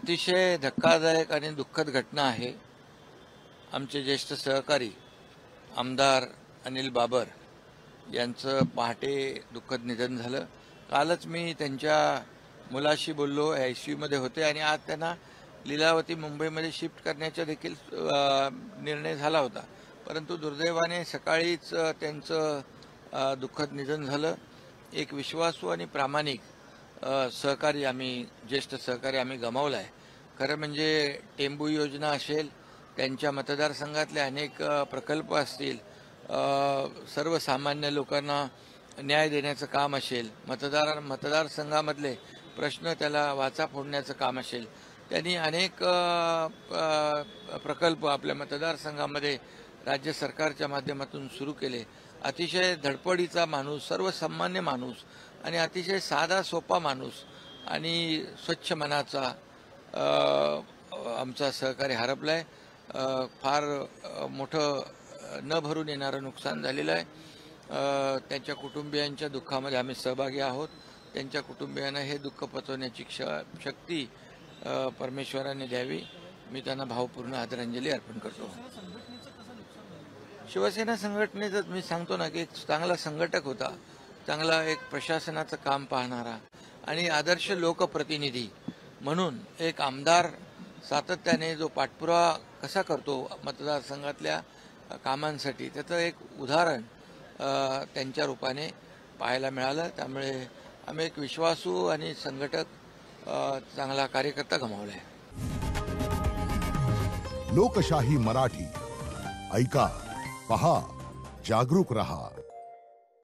अतिशय धक्कादायक आणि दुःखद घटना आहे। आमचे ज्येष्ठ सहकारी आमदार अनिल बाबर यांचं पहाटे दुःखद निधन झालं। कालच मी त्यांच्या मुलाशी बोललो, आयसीयूमध्ये होते आणि आज त्यांना लीलावती मुंबईमध्ये शिफ्ट करण्याचा देखील निर्णय झाला होता, परंतु दुर्दैवाने सकाळीच त्यांचं दुःखद निधन झालं। एक विश्वासू आणि प्रामाणिक सहकारी ज्येष्ठ सहकारी आम्ही गमावला आहे। खरं म्हणजे टेंबू योजना असेल, त्यांच्या मतदारसंघातले अनेक प्रकल्प असतील, सर्वसामान्य लोकांना न्याय देण्याचं काम असेल, मतदारसंघामधले प्रश्न त्याला वाचा फोडण्याचं काम असेल, त्यांनी अनेक प्रकल्प आपल्या मतदारसंघामध्ये राज्य सरकारच्या माध्यमातून सुरू केले। अतिशय धडपडीचा माणूस, सर्वसामान्य माणूस आणि अतिशय साधा सोपा माणूस आणि स्वच्छ मनाचा आमचा सहकारी हरपलाय। फार मोठं न भरून येणारं नुकसान झालेलं आहे। त्यांच्या कुटुंबियांच्या दुःखामध्ये आम्ही सहभागी आहोत। त्यांच्या कुटुंबियांना हे दुःख पचवण्याची शक्ती परमेश्वराने द्यावी, मी त्यांना भावपूर्ण आदरांजली अर्पण करतो। शिवसेना संघटनेचं मी सांगतो ना की एक चांगला संघटक होता, चांगला एक प्रशासनाचं काम पाहणारा आणि आदर्श लोकप्रतिनिधी म्हणून एक आमदार सातत्याने जो पाठपुरावा कसा करतो मतदारसंघातल्या कामांसाठी, त्याचं एक उदाहरण त्यांच्या रूपाने पाहायला मिळालं। त्यामुळे आम्ही एक विश्वासू आणि संघटक चांगला कार्यकर्ता गमावला आहे। लोकशाही मराठी ऐका, पहा, जागरूक रहा।